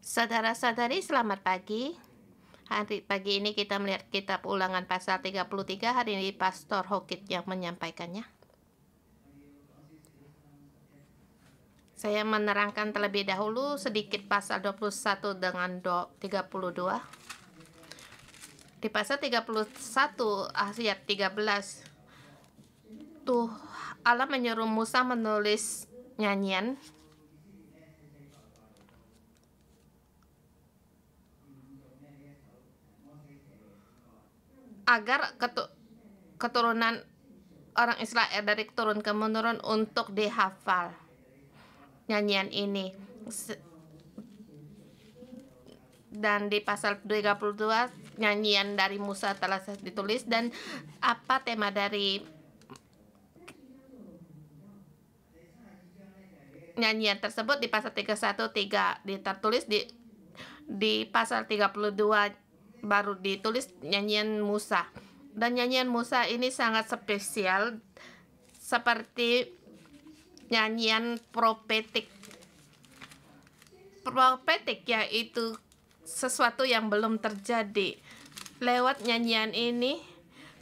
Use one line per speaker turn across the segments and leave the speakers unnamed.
Saudara-saudari, selamat pagi. Pagi ini kita melihat kitab Ulangan pasal 33. Hari ini Pastor Hokit yang menyampaikannya. Saya menerangkan terlebih dahulu sedikit pasal 21 dengan 32. Di pasal 31 ayat 13, Allah menyuruh Musa menulis nyanyian agar keturunan orang Israel dari turun ke menurun untuk dihafal nyanyian ini. Dan di pasal 32 nyanyian dari Musa telah ditulis, dan apa tema dari nyanyian tersebut di pasal 31 tertulis, di pasal 32 baru ditulis nyanyian Musa. Dan nyanyian Musa ini sangat spesial, seperti nyanyian profetik, yaitu sesuatu yang belum terjadi. Lewat nyanyian ini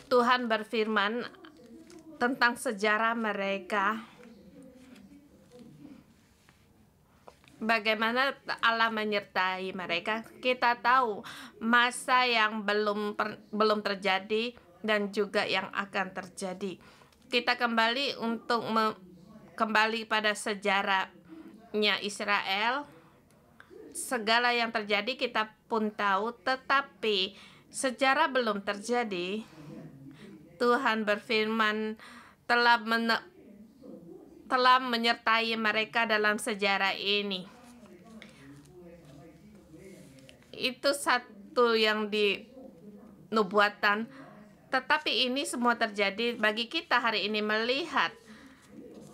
Tuhan berfirman tentang sejarah mereka, bagaimana Allah menyertai mereka. Kita tahu masa yang belum terjadi dan juga yang akan terjadi. Kita kembali kembali pada sejarahnya Israel. Segala yang terjadi kita pun tahu, tetapi sejarah belum terjadi. Tuhan berfirman telah menyertai mereka dalam sejarah ini. Itu satu yang di nubuatan, tetapi ini semua terjadi bagi kita hari ini melihat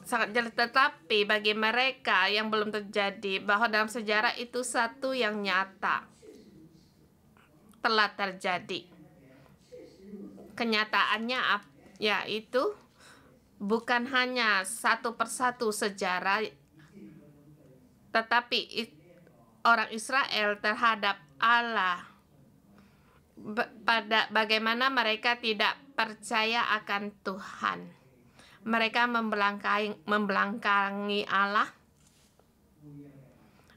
sangat jelas. Tetapi bagi mereka yang belum terjadi, bahwa dalam sejarah itu satu yang nyata telah terjadi. Kenyataannya yaitu bukan hanya satu persatu sejarah, tetapi orang Israel terhadap Allah, pada bagaimana mereka tidak percaya akan Tuhan. Mereka membelakangi Allah.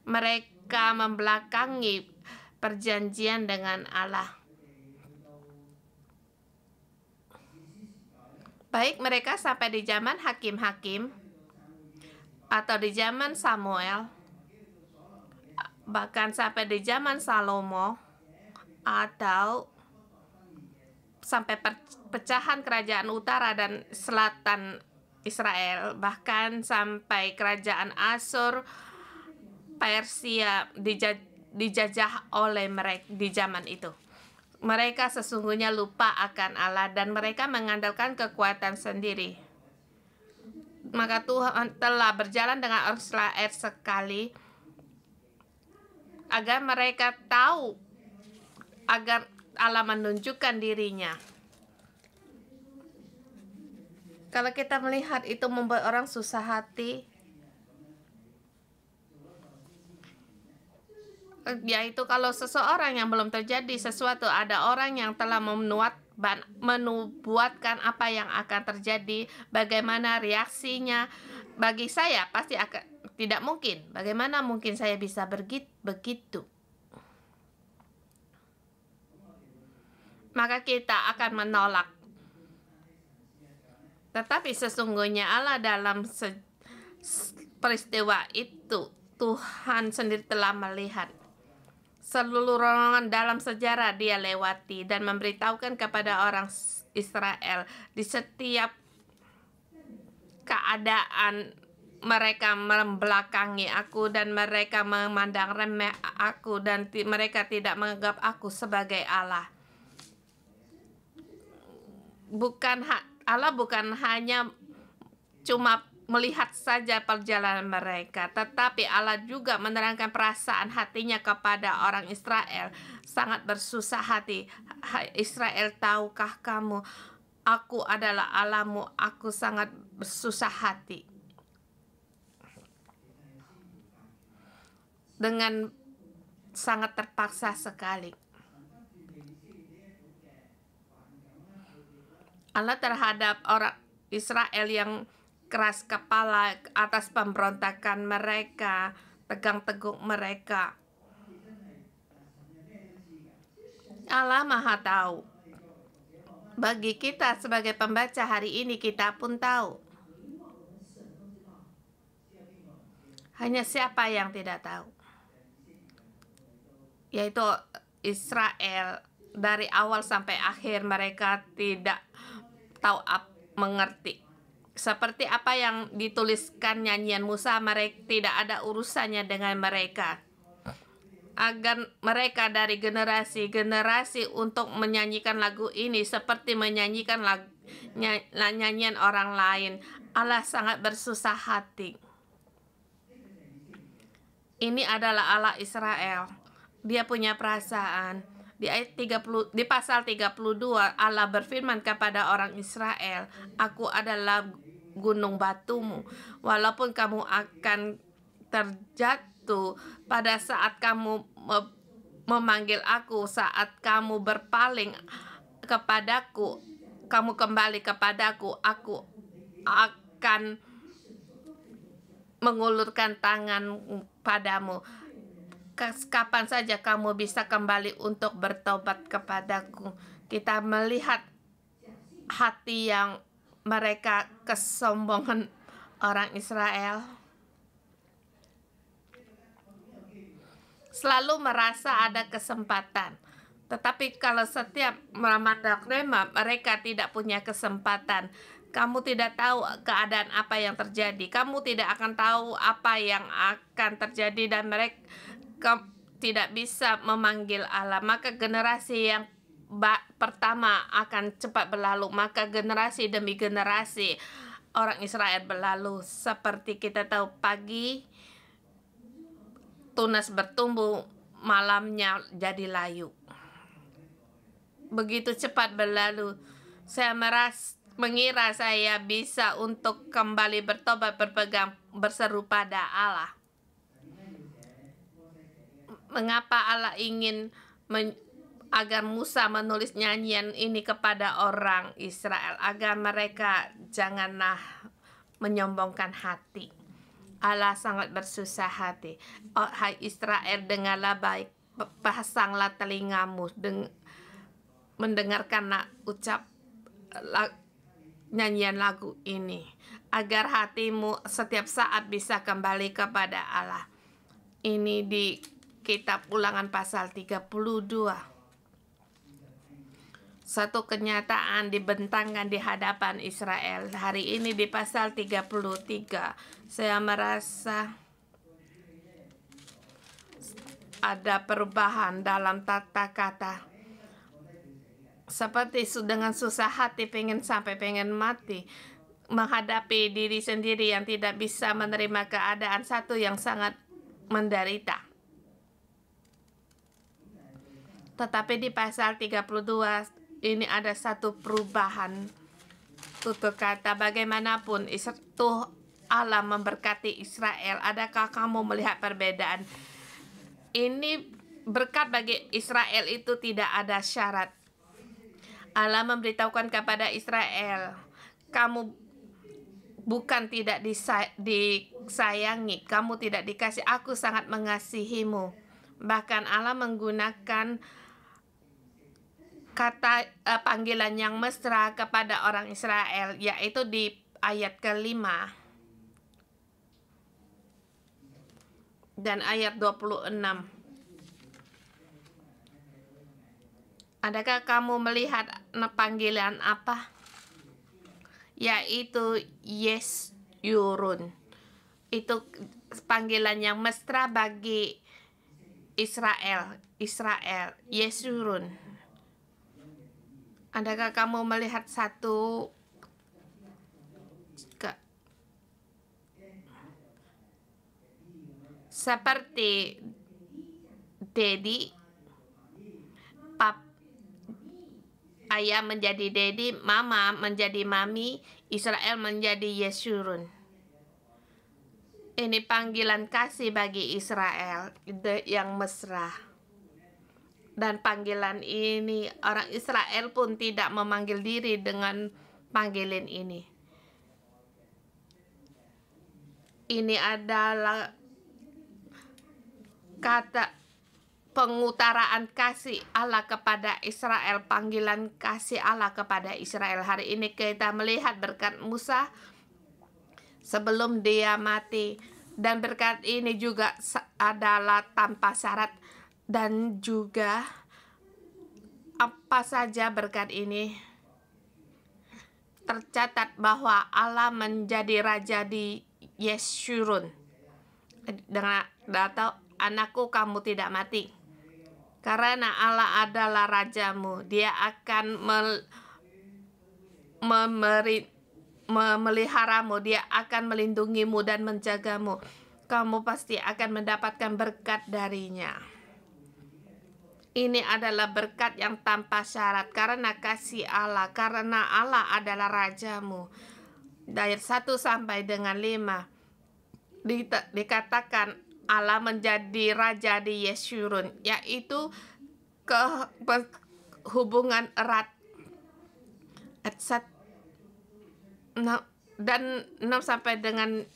Mereka membelakangi perjanjian dengan Allah. Baik mereka sampai di zaman hakim-hakim atau di zaman Samuel, bahkan sampai di zaman Salomo, atau sampai pecahan kerajaan utara dan selatan Israel, bahkan sampai kerajaan Asyur, Persia dijajah oleh mereka di zaman itu. Mereka sesungguhnya lupa akan Allah dan mereka mengandalkan kekuatan sendiri. Maka Tuhan telah berjalan dengan orang Israel sekali agar mereka tahu, agar Allah menunjukkan dirinya. Kalau kita melihat itu membuat orang susah hati, yaitu kalau seseorang yang belum terjadi sesuatu, ada orang yang telah menubuatkan apa yang akan terjadi, bagaimana reaksinya. Bagi saya pasti akan tidak mungkin. Bagaimana mungkin saya bisa begitu? Maka kita akan menolak. Tetapi sesungguhnya Allah dalam peristiwa itu, Tuhan sendiri telah melihat seluruh rombongan dalam sejarah dia lewati dan memberitahukan kepada orang Israel di setiap keadaan. Mereka membelakangi aku dan mereka memandang remeh aku dan mereka tidak menganggap aku sebagai Allah. Allah bukan hanya cuma melihat saja perjalanan mereka, tetapi Allah juga menerangkan perasaan hatinya kepada orang Israel. Sangat bersusah hati. Hai Israel, tahukah kamu, aku adalah Allahmu. Aku sangat bersusah hati. Dengan sangat terpaksa sekali. Allah terhadap orang Israel yang keras kepala atas pemberontakan mereka, tegang teguh mereka. Allah Maha tahu. Bagi kita sebagai pembaca hari ini, kita pun tahu. Hanya siapa yang tidak tahu? Yaitu Israel. Dari awal sampai akhir mereka tidak tahu mengerti. Seperti apa yang dituliskan nyanyian Musa, mereka tidak ada urusannya dengan mereka. Agar mereka dari generasi-generasi untuk menyanyikan lagu ini seperti menyanyikan nyanyian orang lain. Allah sangat bersusah hati. Ini adalah Allah Israel. Dia punya perasaan. Di ayat 30, di pasal 32 Allah berfirman kepada orang Israel, "Aku adalah gunung batumu, walaupun kamu akan terjatuh pada saat kamu memanggil aku, saat kamu berpaling kepadaku, kamu kembali kepadaku, aku akan mengulurkan tangan padamu. Kapan saja kamu bisa kembali untuk bertobat kepadaku." Kita melihat hati yang mereka, kesombongan orang Israel. Selalu merasa ada kesempatan. Tetapi kalau setiap memandang rema, mereka tidak punya kesempatan. Kamu tidak tahu keadaan apa yang terjadi. Kamu tidak akan tahu apa yang akan terjadi dan mereka tidak bisa memanggil Allah. Maka generasi yang pertama akan cepat berlalu. Maka generasi demi generasi orang Israel berlalu. Seperti kita tahu, pagi tunas bertumbuh, malamnya jadi layu. Begitu cepat berlalu. Saya mengira saya bisa untuk kembali bertobat, berpegang, berseru pada Allah. Mengapa Allah ingin agar Musa menulis nyanyian ini kepada orang Israel, agar mereka janganlah menyombongkan hati. Allah sangat bersusah hati. Oh, hai Israel, dengarlah baik, pasanglah telingamu, mendengarkanlah nyanyian lagu ini, agar hatimu setiap saat bisa kembali kepada Allah. Ini di Kitab Ulangan pasal 32. Satu kenyataan dibentangkan di hadapan Israel. Hari ini di pasal 33, saya merasa ada perubahan dalam tata kata. Seperti dengan susah hati pengen mati, menghadapi diri sendiri yang tidak bisa menerima keadaan satu yang sangat menderita. Tetapi di pasal 32 ini ada satu perubahan tutur kata. Bagaimanapun itu Allah memberkati Israel. Adakah kamu melihat perbedaan? Ini berkat bagi Israel itu tidak ada syarat. Allah memberitahukan kepada Israel, kamu bukan tidak disayangi, kamu tidak dikasih, aku sangat mengasihimu. Bahkan Allah menggunakan kata panggilan yang mesra kepada orang Israel, yaitu di ayat ke-5 dan ayat 26. Adakah kamu melihat panggilan apa? Yaitu Yesyurun. Itu panggilan yang mesra bagi Israel, Yesyurun. Adakah kamu melihat satu seperti Dedi, ayah menjadi Dedi, mama menjadi mami, Israel menjadi Yesyurun. Ini panggilan kasih bagi Israel yang mesra. Dan panggilan ini, orang Israel pun tidak memanggil diri dengan panggilan ini. Ini adalah kata pengutaraan kasih Allah kepada Israel, panggilan kasih Allah kepada Israel. Hari ini kita melihat berkat Musa sebelum dia mati, dan berkat ini juga adalah tanpa syarat, dan juga apa saja berkat ini tercatat bahwa Allah menjadi raja di Yeshurun dengan atau anakku, kamu tidak mati karena Allah adalah rajamu. Dia akan memeliharamu, dia akan melindungimu dan menjagamu. Kamu pasti akan mendapatkan berkat darinya. Ini adalah berkat yang tanpa syarat karena kasih Allah, karena Allah adalah rajamu. Dari 1 sampai dengan 5 dikatakan Allah menjadi raja di Yeshurun, yaitu hubungan erat. Dan 6 sampai dengan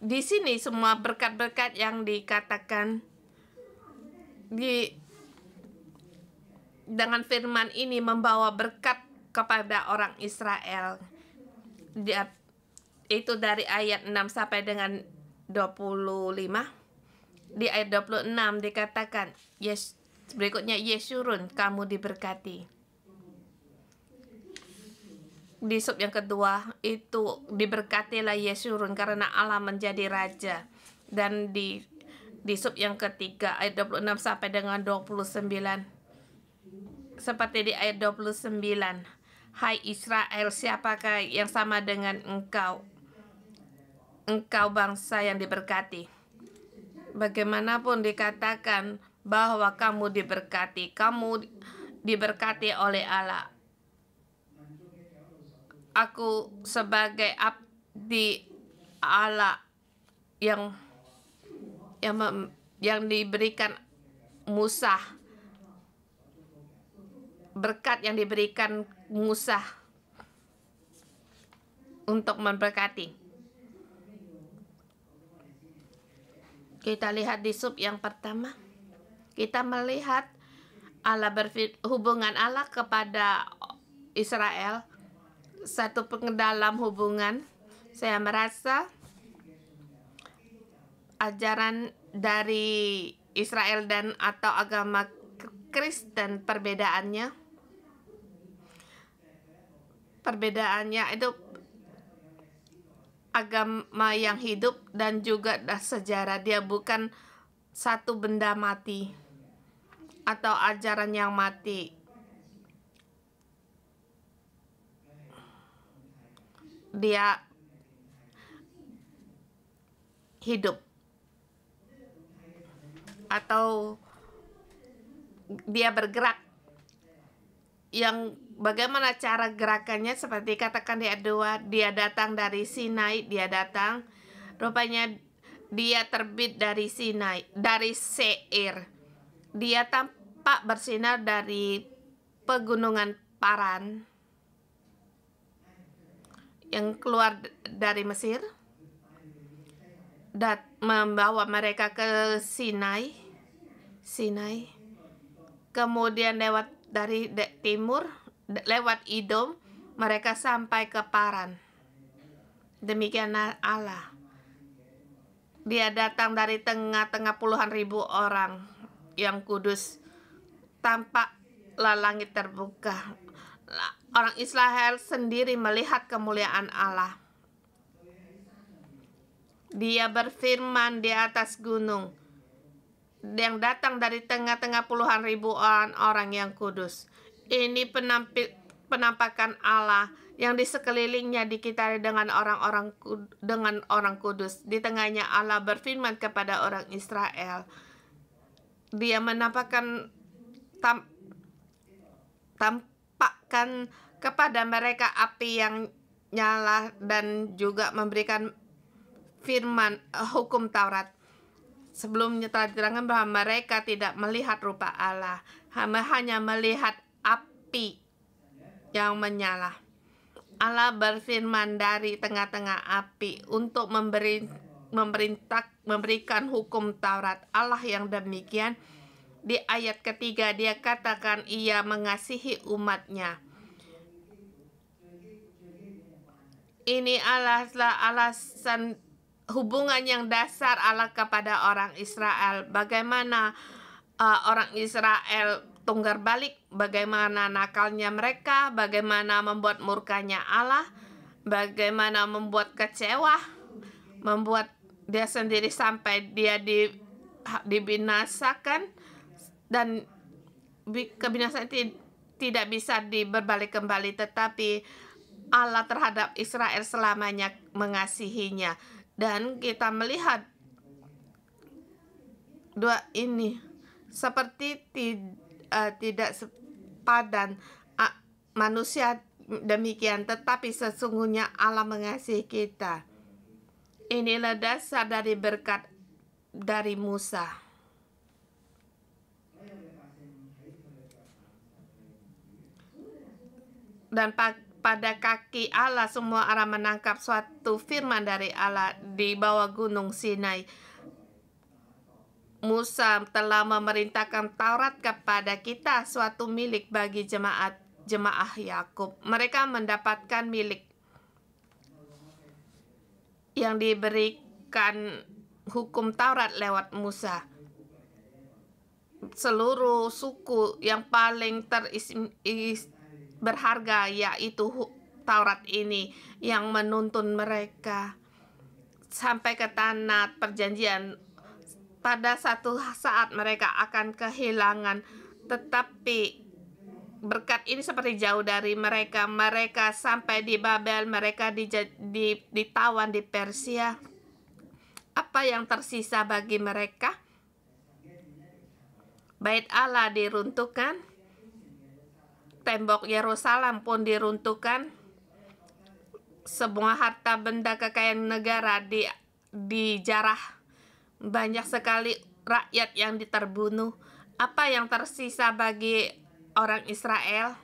di sini semua berkat-berkat yang dikatakan dengan firman ini membawa berkat kepada orang Israel. Itu dari ayat 6 sampai dengan 25. Di ayat 26 dikatakan, berikutnya Yeshurun, kamu diberkati. Di sub yang kedua itu diberkatilah Yeshurun karena Allah menjadi raja. Dan di sub yang ketiga ayat 26 sampai dengan 29, seperti di ayat 29, hai Israel, siapakah yang sama dengan engkau? Engkau bangsa yang diberkati. Bagaimanapun dikatakan bahwa kamu diberkati oleh Allah. Aku sebagai abdi Allah yang diberikan Musa, berkat yang diberikan Musa untuk memberkati. Kita lihat di sub yang pertama, kita melihat hubungan Allah kepada Israel, satu dalam hubungan. Saya merasa ajaran dari Israel dan atau agama Kristen perbedaannya itu agama yang hidup dan juga sejarah. Dia bukan satu benda mati atau ajaran yang mati. Dia hidup atau dia bergerak. Yang bagaimana cara gerakannya, seperti katakan di ayat 2, dia datang dari Sinai, rupanya dia terbit dari Sinai, dari Seir. Dia tampak bersinar dari pegunungan Paran yang keluar dari Mesir dan membawa mereka ke Sinai. Kemudian lewat dari timur, lewat Idom, mereka sampai ke Paran. Demikian Allah. Dia datang dari tengah-tengah puluhan ribu orang yang kudus. Tampaklah langit terbuka. Orang Israel sendiri melihat kemuliaan Allah. Dia berfirman di atas gunung yang datang dari tengah-tengah puluhan ribu orang yang kudus. Ini penampakan Allah yang di sekelilingnya dikitari dengan orang kudus. Di tengahnya Allah berfirman kepada orang Israel. Dia menampakkan tampakkan kepada mereka api yang nyala dan juga memberikan firman hukum Taurat. Sebelumnya telah diterangkan bahwa mereka tidak melihat rupa Allah, hanya melihat api yang menyala. Allah berfirman dari tengah-tengah api untuk memberikan hukum Taurat. Allah yang demikian, di ayat ketiga dia katakan ia mengasihi umatnya. Ini adalah alasan hubungan yang dasar Allah kepada orang Israel. Bagaimana orang Israel tunggar balik, bagaimana nakalnya mereka, bagaimana membuat murkanya Allah, bagaimana membuat kecewa, membuat dia sendiri sampai dia dibinasakan, dan kebinasaan tidak bisa berbalik kembali, tetapi Allah terhadap Israel selamanya mengasihinya. Dan kita melihat dua ini seperti tidak sepadan manusia demikian, tetapi sesungguhnya Allah mengasihi kita. Inilah dasar dari berkat dari Musa. Dan pada kaki Allah semua orang menangkap suatu firman dari Allah di bawah gunung Sinai. Musa telah memerintahkan Taurat kepada kita, suatu milik bagi jemaah Yakub. Mereka mendapatkan milik yang diberikan hukum Taurat lewat Musa. Seluruh suku yang paling berharga yaitu Taurat ini yang menuntun mereka sampai ke tanah perjanjian. Pada satu saat mereka akan kehilangan, tetapi berkat ini seperti jauh dari mereka. Mereka sampai di Babel, mereka ditawan di Persia. Apa yang tersisa bagi mereka? Bait Allah diruntuhkan, tembok Yerusalem pun diruntuhkan, semua harta benda kekayaan negara dijarah. Banyak sekali rakyat yang terbunuh. Apa yang tersisa bagi orang Israel?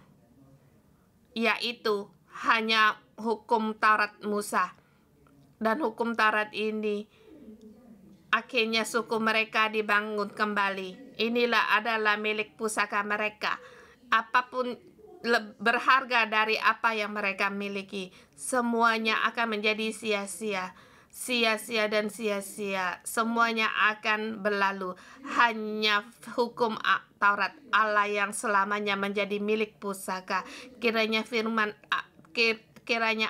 Yaitu hanya hukum Taurat Musa. Dan hukum Taurat ini akhirnya suku mereka dibangun kembali. Inilah adalah milik pusaka mereka. Apapun berharga dari apa yang mereka miliki, semuanya akan menjadi sia-sia. Sia-sia dan sia-sia, semuanya akan berlalu. Hanya hukum Taurat Allah yang selamanya menjadi milik pusaka. Kiranya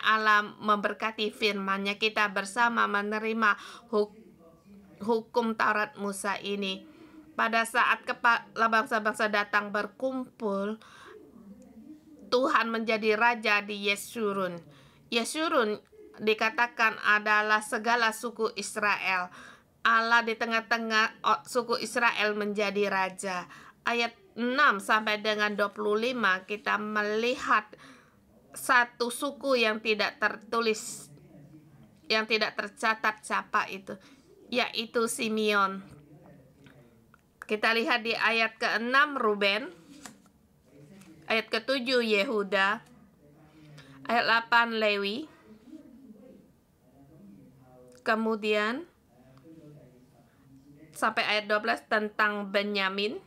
Allah memberkati firman-Nya, kita bersama menerima hukum Taurat Musa ini. Pada saat kepala bangsa-bangsa datang berkumpul, Tuhan menjadi raja di Yesurun. Yesurun dikatakan adalah segala suku Israel. Allah di tengah-tengah suku Israel menjadi raja. Ayat 6 sampai dengan 25 kita melihat satu suku yang tidak tertulis, yang tidak tercatat siapa itu, yaitu Simeon. Kita lihat di ayat ke-6 Ruben, ayat ke-7 Yehuda, ayat 8 Lewi. Kemudian sampai ayat 12 tentang Benyamin.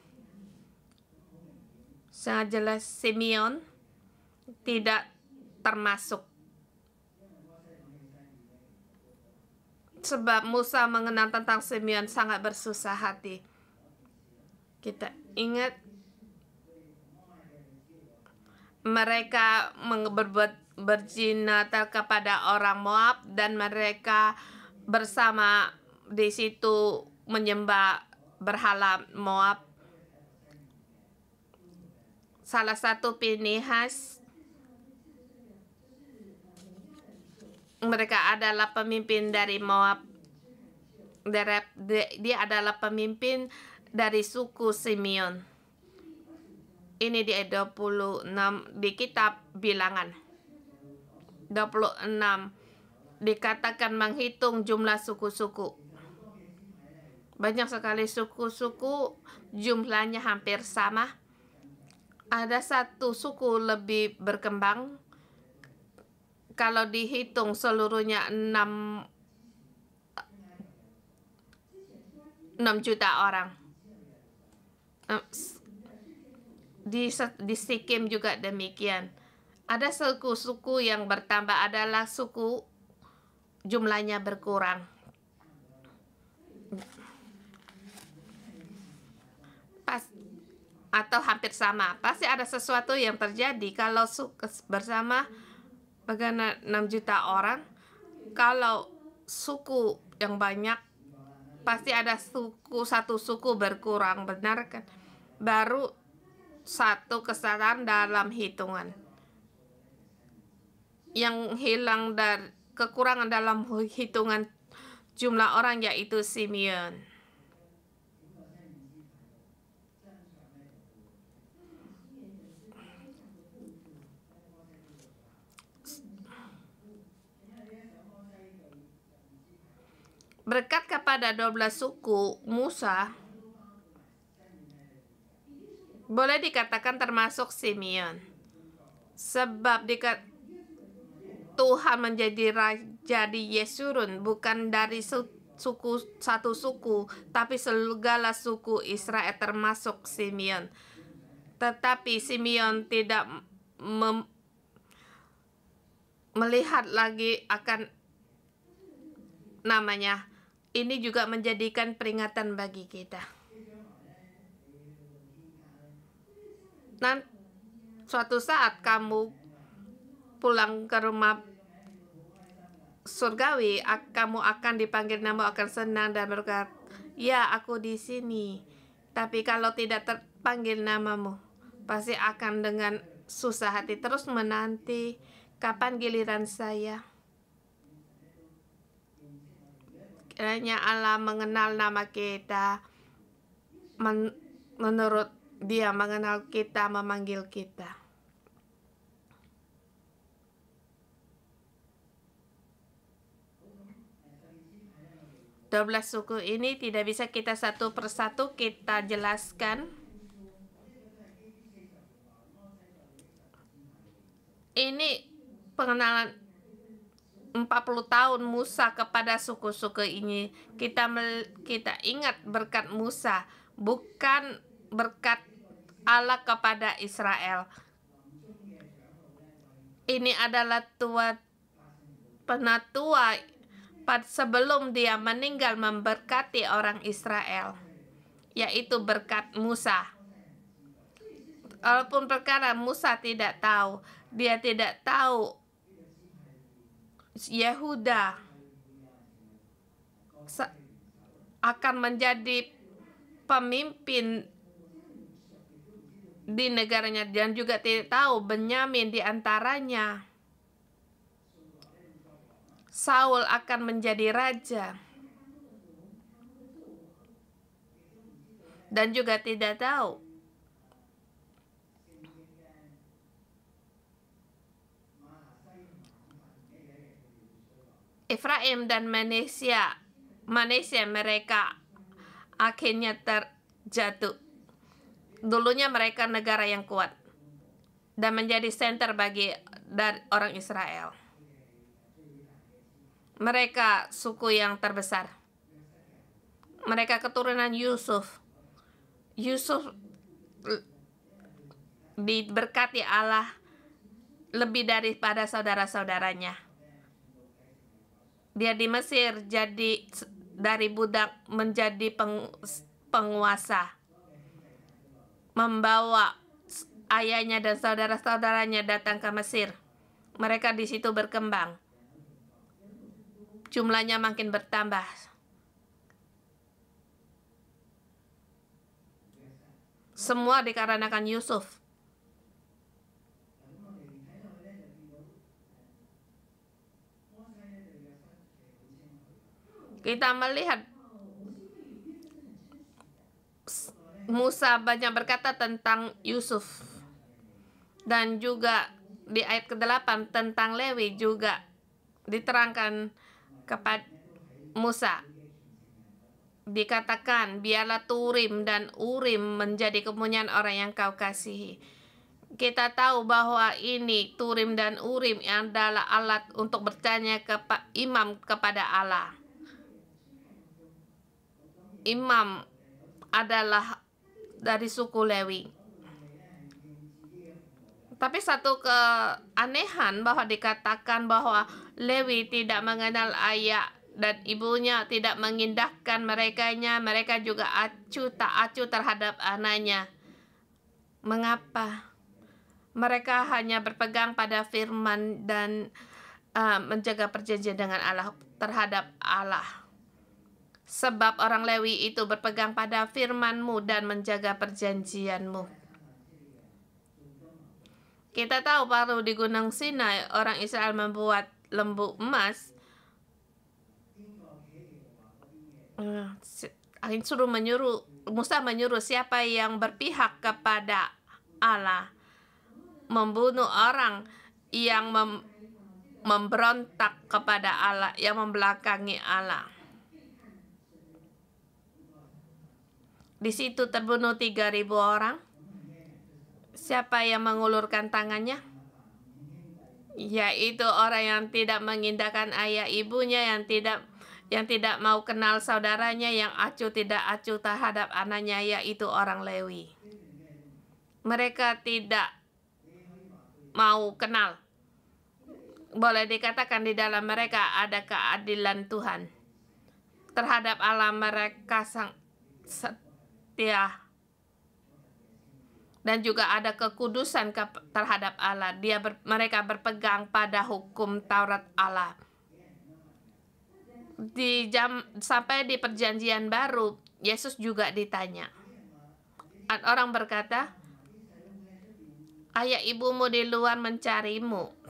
Sangat jelas Simeon tidak termasuk. Sebab Musa mengenal tentang Simeon sangat bersusah hati. Kita ingat mereka berbuat berzina kepada orang Moab, dan mereka bersama di situ menyembah berhala Moab. Salah satu Pinehas, mereka adalah pemimpin dari Moab. Dia adalah pemimpin dari suku Simeon. Ini di ayat 26 di kitab Bilangan. 26 dikatakan menghitung jumlah suku-suku. Banyak sekali suku-suku, jumlahnya hampir sama. Ada satu suku lebih berkembang. Kalau dihitung seluruhnya 6 juta orang. Di Sikkim juga demikian. Ada suku-suku yang bertambah, adalah suku jumlahnya berkurang. Atau hampir sama. Pasti ada sesuatu yang terjadi kalau bersama bagaimana 6 juta orang. Kalau suku yang banyak, pasti ada satu suku berkurang, benar kan? Baru satu kesalahan dalam hitungan. Yang hilang dari kekurangan dalam hitungan jumlah orang yaitu Simeon. Berkat kepada 12 suku Musa, boleh dikatakan termasuk Simeon. Sebab Tuhan menjadi raja di Yesurun bukan dari satu suku, tapi segala suku Israel termasuk Simeon. Tetapi Simeon tidak melihat lagi akan namanya. Ini juga menjadikan peringatan bagi kita. Nanti suatu saat kamu pulang ke rumah surgawi, kamu akan dipanggil nama, akan senang dan berkata, ya aku di sini. Tapi kalau tidak terpanggil namamu, pasti akan dengan susah hati terus menanti kapan giliran saya. Kiranya Allah mengenal nama kita, menurut Dia mengenal kita, memanggil kita. Dua belas suku ini tidak bisa kita satu persatu kita jelaskan. Ini pengenalan 40 tahun Musa kepada suku-suku ini. Kita ingat berkat Musa, bukan berkat Allah kepada Israel. Ini adalah penatua sebelum dia meninggal memberkati orang Israel, yaitu berkat Musa. Walaupun perkara Musa tidak tahu, dia tidak tahu Yehuda akan menjadi pemimpin di negaranya, dan juga tidak tahu Benyamin di antaranya Saul akan menjadi raja, dan juga tidak tahu Efraim dan Manasya mereka akhirnya terjatuh. Dulunya mereka negara yang kuat dan menjadi center dari orang Israel. Mereka suku yang terbesar. Mereka keturunan Yusuf. Yusuf diberkati Allah lebih daripada saudara-saudaranya. Dia di Mesir jadi dari budak menjadi penguasa, membawa ayahnya dan saudara-saudaranya datang ke Mesir. Mereka di situ berkembang, jumlahnya makin bertambah. Semua dikarenakan Yusuf. Kita melihat Musa banyak berkata tentang Yusuf, dan juga di ayat ke-8 tentang Lewi juga diterangkan kepada Musa. Dikatakan, biarlah Turim dan Urim menjadi kepunyaan orang yang kau kasihi. Kita tahu bahwa ini Turim dan Urim yang adalah alat untuk bertanya imam kepada Allah. Imam adalah dari suku Lewi. Tapi satu keanehan bahwa dikatakan bahwa Lewi tidak mengenal ayah dan ibunya, tidak mengindahkan mereka juga tak acuh terhadap anaknya. Mengapa? Mereka hanya berpegang pada firman dan menjaga perjanjian dengan Allah, terhadap Allah. Sebab orang Lewi itu berpegang pada firman-Mu dan menjaga perjanjian-Mu. Kita tahu baru di Gunung Sinai orang Israel membuat lembu emas. Musa menyuruh siapa yang berpihak kepada Allah membunuh orang yang memberontak kepada Allah, yang membelakangi Allah. Di situ terbunuh 3.000 orang. Siapa yang mengulurkan tangannya? Yaitu orang yang tidak mengindahkan ayah ibunya, yang tidak mau kenal saudaranya, yang tidak acuh terhadap anaknya, yaitu orang Lewi. Mereka tidak mau kenal. Boleh dikatakan di dalam mereka ada keadilan Tuhan. Terhadap Allah mereka setia. Dan juga ada kekudusan terhadap Allah. Mereka berpegang pada hukum Taurat Allah. Sampai di perjanjian baru, Yesus juga ditanya. Orang berkata, ayah ibumu di luar mencarimu.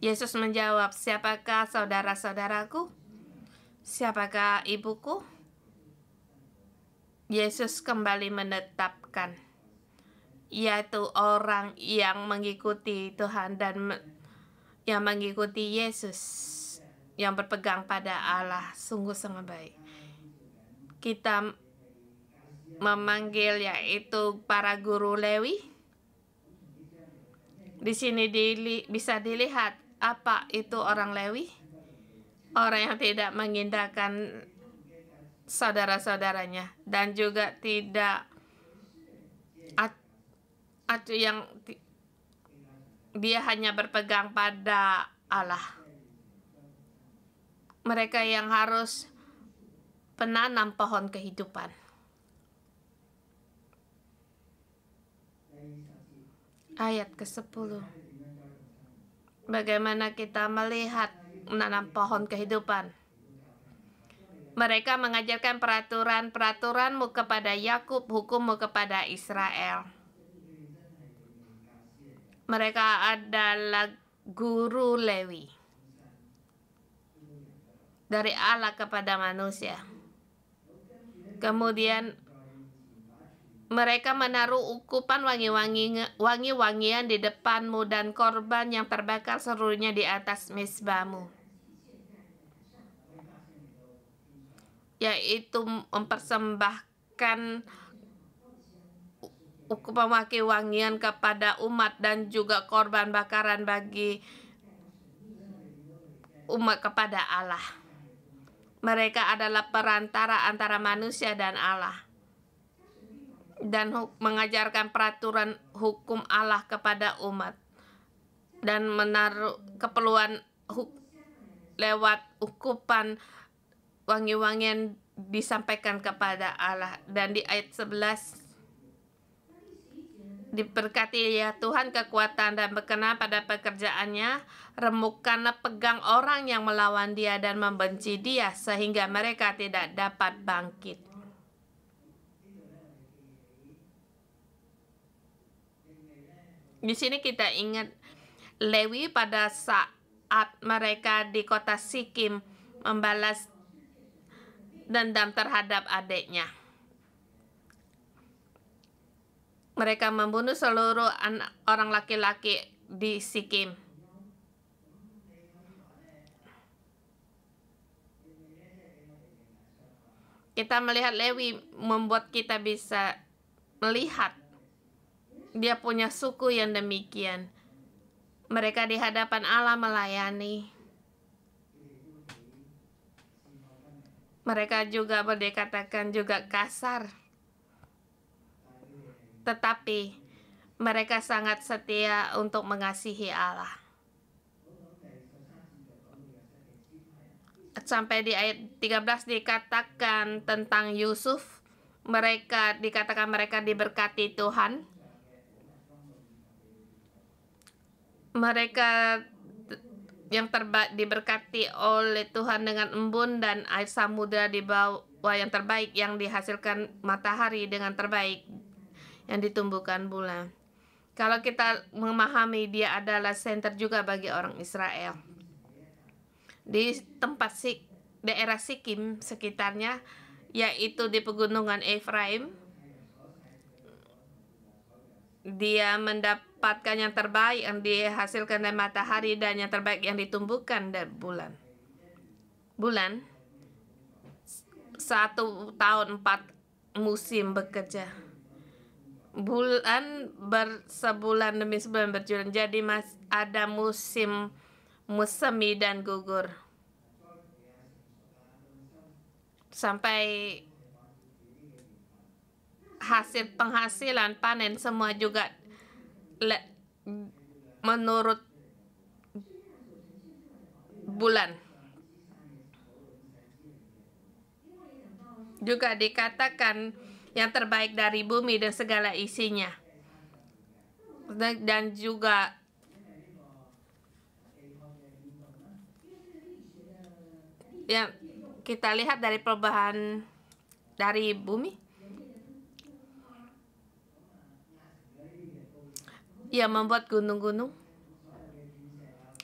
Yesus menjawab, siapakah saudara-saudaraku? Siapakah ibuku? Yesus kembali menetapkan, yaitu orang yang mengikuti Tuhan dan yang mengikuti Yesus, yang berpegang pada Allah, sungguh sangat baik. Kita memanggil yaitu para guru Lewi. Di sini bisa dilihat apa itu orang Lewi. Orang yang tidak mengindahkan saudara-saudaranya dan juga tidak dia hanya berpegang pada Allah. Mereka yang harus penanam pohon kehidupan. Ayat ke-10. Bagaimana kita melihat menanam pohon kehidupan? Mereka mengajarkan peraturan-peraturanmu kepada Yakub, hukummu kepada Israel. Mereka adalah guru Lewi dari Allah kepada manusia. Kemudian mereka menaruh ukupan wangi-wangian di depanmu dan korban yang terbakar seluruhnya di atas mezbahmu, yaitu mempersembahkan ukupan wangi-wangian kepada umat dan juga korban bakaran bagi umat kepada Allah. Mereka adalah perantara antara manusia dan Allah, dan mengajarkan peraturan hukum Allah kepada umat, dan menaruh keperluan lewat ukupan wangi-wangian disampaikan kepada Allah. Dan di ayat 11, diberkati ya Tuhan kekuatan dan berkenan pada pekerjaannya, remukkanlah pegang orang yang melawan dia dan membenci dia, sehingga mereka tidak dapat bangkit. Di sini kita ingat Lewi pada saat mereka di kota Sikim membalas dendam terhadap adiknya. Mereka membunuh seluruh orang laki-laki di Sikim. Kita melihat Lewi membuat kita bisa melihat dia punya suku yang demikian. Mereka di hadapan Allah melayani. Mereka juga boleh dikatakan juga kasar. Tetapi mereka sangat setia untuk mengasihi Allah. Sampai di ayat 13 dikatakan tentang Yusuf, mereka dikatakan mereka diberkati Tuhan. Mereka yang terbaik diberkati oleh Tuhan dengan embun dan air samudera di bawah yang terbaik, yang dihasilkan matahari dengan terbaik, yang ditumbuhkan bulan. Kalau kita memahami dia adalah center juga bagi orang Israel. Di tempat daerah Sikim sekitarnya, yaitu di pegunungan Efraim, dia mendapatkan yang terbaik yang dihasilkan dari matahari dan yang terbaik yang ditumbuhkan dari bulan. 1 tahun 4 musim bekerja. Bulan bersebulan demi sebulan berjalan. Jadi ada musim semi dan gugur. Sampai penghasilan panen semua juga menurut bulan. Juga dikatakan yang terbaik dari bumi dan segala isinya. Dan juga yang kita lihat dari perubahan dari bumi, yang membuat gunung-gunung,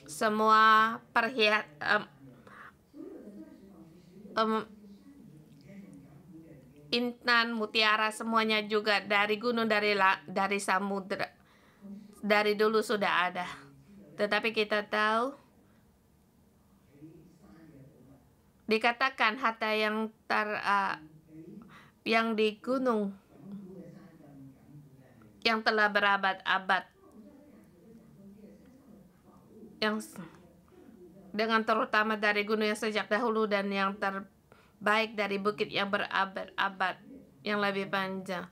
semua intan, mutiara, semuanya juga dari gunung, dari samudera, dari dulu sudah ada. Tetapi kita tahu dikatakan harta yang di gunung yang telah berabad-abad, yang dengan terutama dari gunung yang sejak dahulu dan yang terbaik dari bukit yang berabad-abad yang lebih panjang,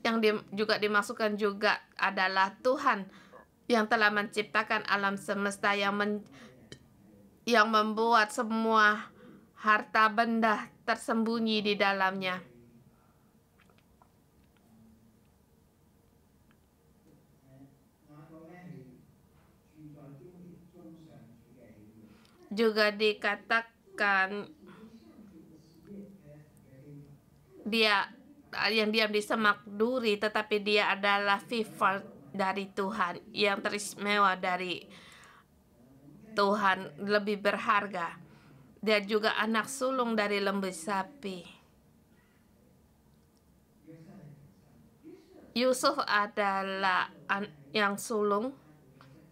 yang juga dimasukkan juga adalah Tuhan yang telah menciptakan alam semesta, yang membuat semua harta benda tersembunyi di dalamnya. Juga dikatakan dia yang diam di semak duri, tetapi dia adalah favored dari Tuhan, yang teristimewa dari Tuhan, lebih berharga. Dia juga anak sulung dari lembu sapi. Yusuf adalah yang sulung.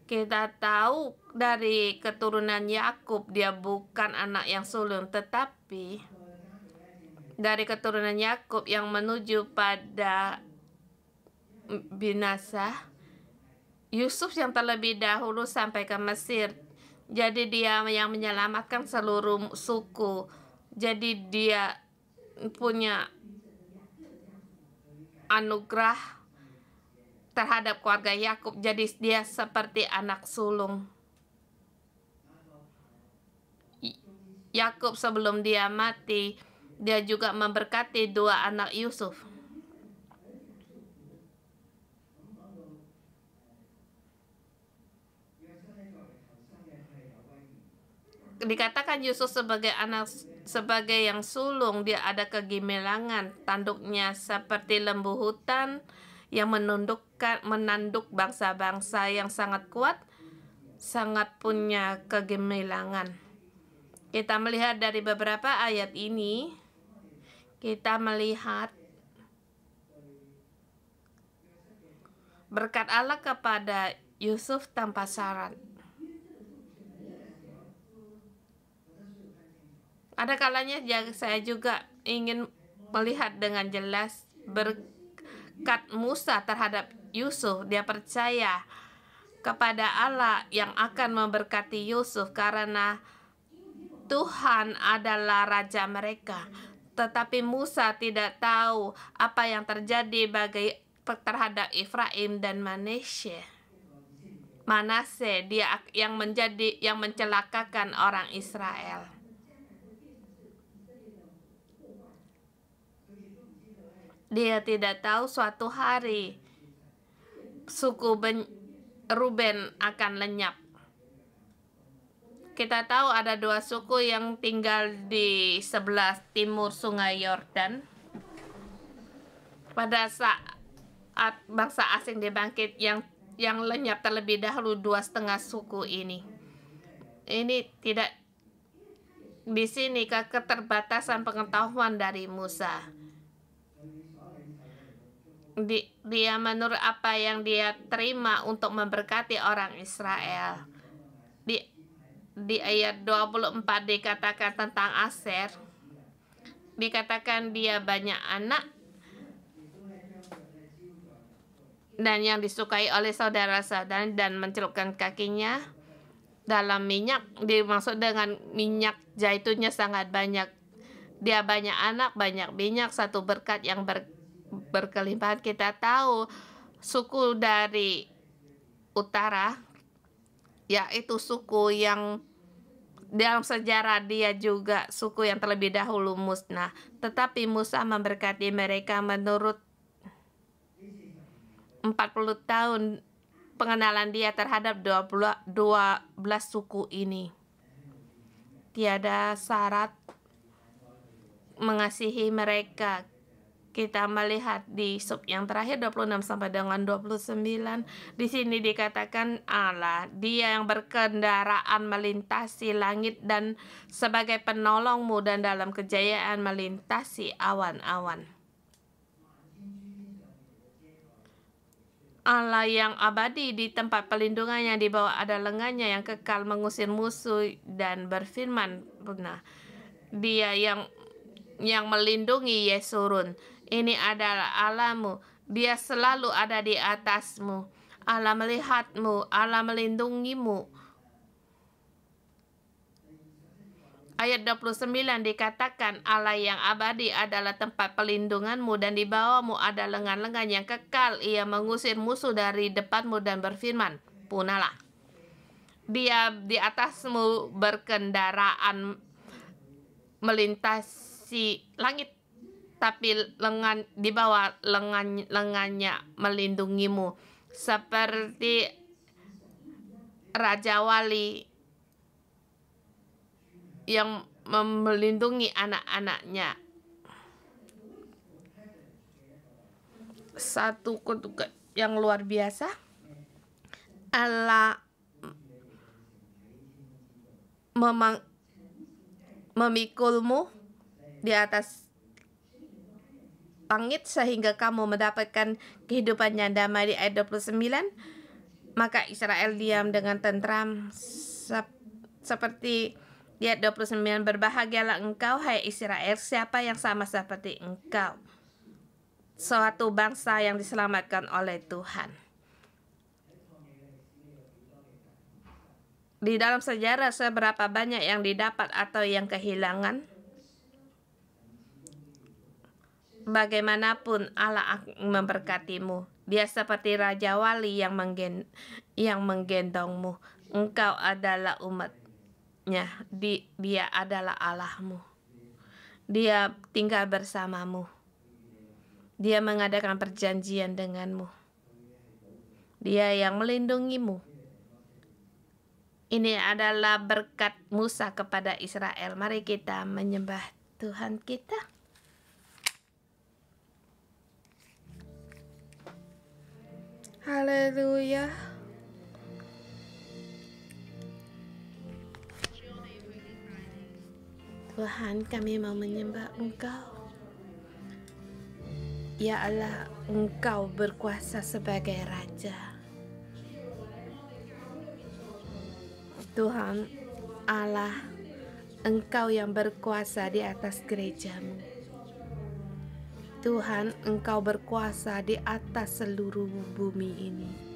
Kita tahu dari keturunan Yakub dia bukan anak yang sulung, tetapi dari keturunan Yakub yang menuju pada binasa, Yusuf yang terlebih dahulu sampai ke Mesir. Jadi dia yang menyelamatkan seluruh suku. Jadi dia punya anugerah terhadap keluarga Yakub. Jadi dia seperti anak sulung. Yakub sebelum dia mati, dia juga memberkati 2 anak Yusuf. Dikatakan Yusuf sebagai yang sulung, dia ada kegemilangan, tanduknya seperti lembu hutan yang menanduk bangsa-bangsa yang sangat kuat, sangat punya kegemilangan. Kita melihat dari beberapa ayat ini, kita melihat berkat Allah kepada Yusuf tanpa syarat. Ada kalanya saya juga ingin melihat dengan jelas berkat Musa terhadap Yusuf. Dia percaya kepada Allah yang akan memberkati Yusuf karena Tuhan adalah raja mereka. Tetapi Musa tidak tahu apa yang terjadi terhadap Efraim dan Manasye. Dia yang mencelakakan orang Israel. Dia tidak tahu suatu hari suku Ruben akan lenyap. Kita tahu ada 2 suku yang tinggal di sebelah timur Sungai Yordan. Pada saat bangsa asing dibangkit, yang lenyap terlebih dahulu 2,5 suku ini. Ini tidak di sini keterbatasan pengetahuan dari Musa. Dia menurut apa yang dia terima untuk memberkati orang Israel. Di ayat 24 dikatakan tentang Aser, dikatakan dia banyak anak dan yang disukai oleh saudara-saudara dan mencelupkan kakinya dalam minyak. Dimaksud dengan minyak zaitunnya sangat banyak. Dia banyak anak, banyak minyak, satu berkat yang berkelimpahan. Kita tahu suku dari utara, yaitu suku yang dalam sejarah dia juga suku yang terlebih dahulu musnah. Tetapi Musa memberkati mereka menurut 40 tahun pengenalan dia terhadap 12 suku ini. Tiada syarat mengasihi mereka. Kita melihat di sub yang terakhir 26 sampai dengan 29. Di sini dikatakan Allah, dia yang berkendaraan melintasi langit dan sebagai penolongmu dan dalam kejayaan melintasi awan-awan. Allah yang abadi di tempat pelindungannya, di bawah ada lengannya yang kekal mengusir musuh dan berfirman, dia yang melindungi Yesurun. Ini adalah Allahmu, dia selalu ada di atasmu. Allah melihatmu, Allah melindungimu. Ayat 29 dikatakan Allah yang abadi adalah tempat pelindunganmu dan di bawahmu ada lengan-lengan yang kekal. Ia mengusir musuh dari depanmu dan berfirman, punahlah. Dia di atasmu berkendaraan melintasi langit, tapi di bawah lengannya melindungimu, seperti Raja Wali yang melindungi anak-anaknya. Satu kutukan yang luar biasa. Allah memikulmu di atas langit sehingga kamu mendapatkan kehidupan yang damai. Di ayat 29, maka Israel diam dengan tentram seperti di ayat 29, berbahagialah engkau hai Israel, siapa yang sama seperti engkau, suatu bangsa yang diselamatkan oleh Tuhan. Di dalam sejarah seberapa banyak yang didapat atau yang kehilangan, bagaimanapun Allah memberkatimu. Dia seperti Raja Wali yang menggendongmu. Engkau adalah umatnya. Dia adalah Allahmu. Dia tinggal bersamamu. Dia mengadakan perjanjian denganmu. Dia yang melindungimu. Ini adalah berkat Musa kepada Israel. Mari kita menyembah Tuhan kita. Haleluya. Tuhan, kami mau menyembah Engkau. Ya Allah, Engkau berkuasa sebagai Raja. Tuhan Allah, Engkau yang berkuasa di atas gerejamu. Tuhan, Engkau berkuasa di atas seluruh bumi ini.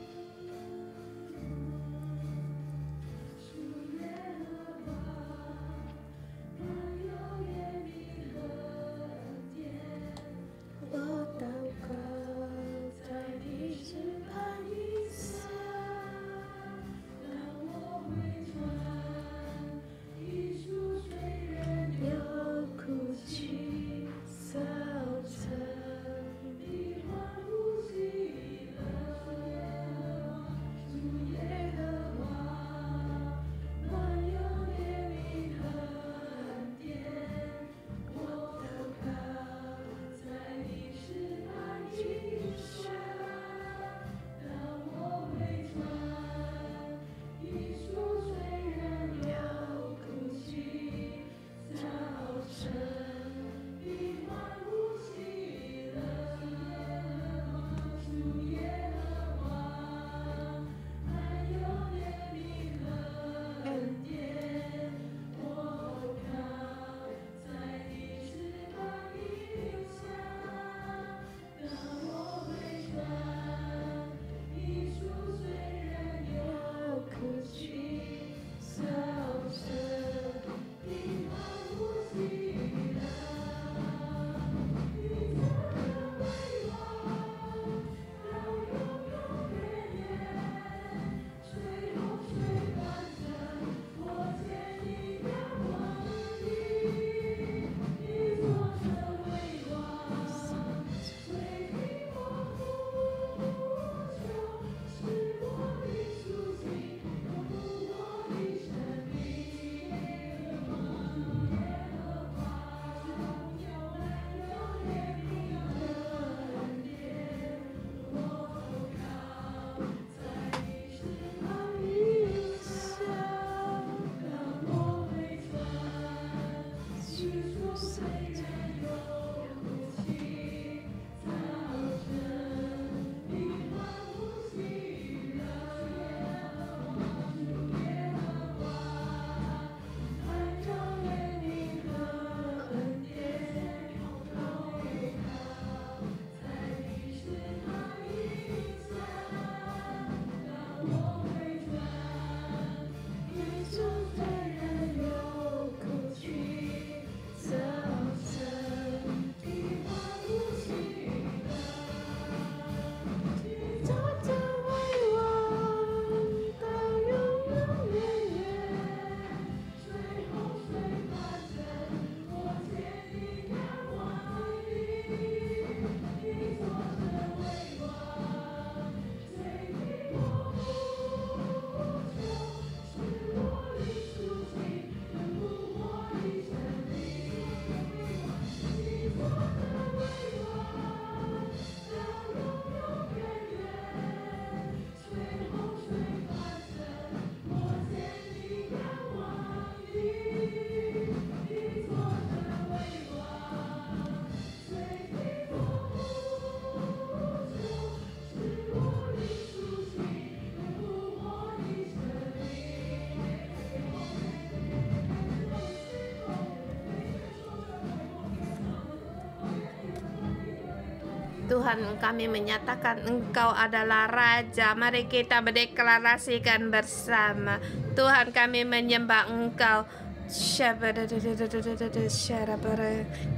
Tuhan, kami menyatakan Engkau adalah Raja. Mari kita mendeklarasikan bersama. Tuhan, kami menyembah Engkau.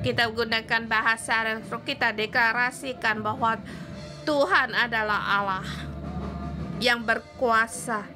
Kita gunakan bahasa roh, kita deklarasikan bahwa Tuhan adalah Allah yang berkuasa.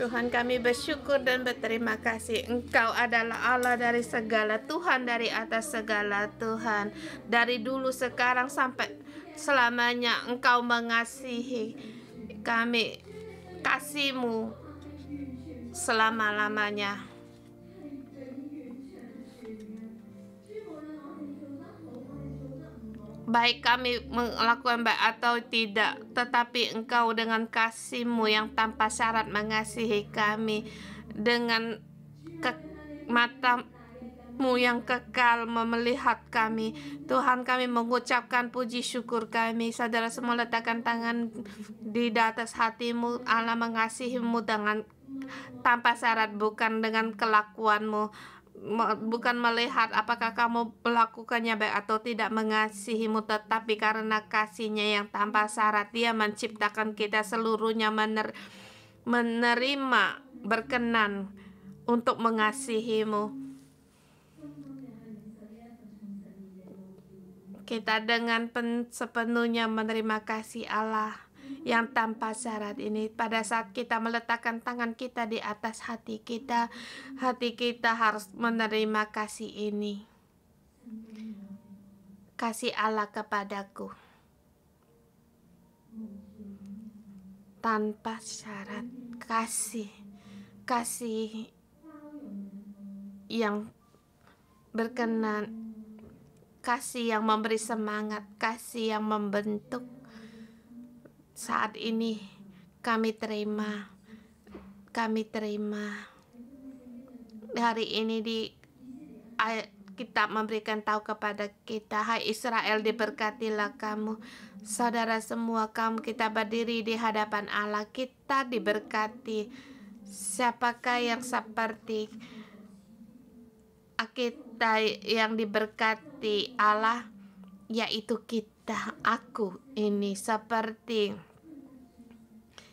Tuhan, kami bersyukur dan berterima kasih. Engkau adalah Allah dari segala, Tuhan dari atas segala, Tuhan. Dari dulu, sekarang, sampai selamanya Engkau mengasihi kami. Kasih-Mu selama-lamanya. Baik kami melakukan baik atau tidak, tetapi Engkau dengan kasih-Mu yang tanpa syarat mengasihi kami, dengan mata-Mu yang kekal melihat kami. Tuhan, kami mengucapkan puji syukur kami. Saudara semua, letakkan tangan di atas hati-Mu. Allah mengasihi-Mu dengan tanpa syarat, bukan dengan kelakuan-Mu, bukan melihat apakah kamu melakukannya baik atau tidak mengasihimu, tetapi karena kasih-Nya yang tanpa syarat, Dia menciptakan kita seluruhnya menerima, berkenan untuk mengasihimu. Kita dengan sepenuhnya menerima kasih Allah yang tanpa syarat ini. Pada saat kita meletakkan tangan kita di atas hati kita harus menerima kasih ini. Kasih Allah kepadaku tanpa syarat, kasih yang berkenan, kasih yang memberi semangat, kasih yang membentuk. Saat ini kami terima. Hari ini di ayat kitab memberikan tahu kepada kita, hai Israel, diberkatilah kamu. Saudara semua, kita berdiri di hadapan Allah, kita diberkati. Siapakah yang seperti kita yang diberkati Allah? Yaitu kita, aku ini seperti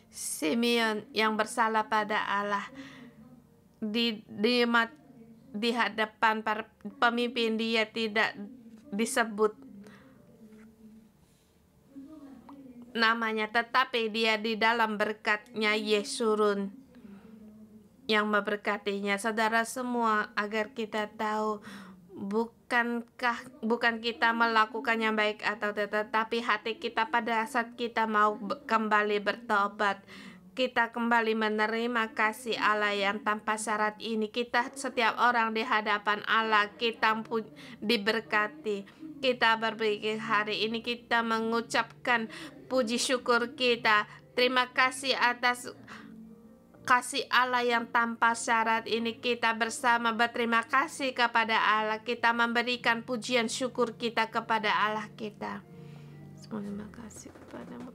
Simeon yang bersalah pada Allah di hadapan para pemimpin. Dia tidak disebut namanya, tetapi dia di dalam berkat-Nya Yesurun yang memberkatinya. Saudara semua, agar kita tahu, bukan kita melakukan yang baik atau tidak, tetapi hati kita pada saat kita mau kembali bertobat, kita kembali menerima kasih Allah yang tanpa syarat ini. Kita setiap orang di hadapan Allah, kita pun diberkati. Kita berpikir hari ini kita mengucapkan puji syukur kita. Terima kasih atas kasih Allah yang tanpa syarat ini. Kita bersama berterima kasih kepada Allah. Kita memberikan pujian syukur kita kepada Allah kita. Terima kasih kepada-Mu.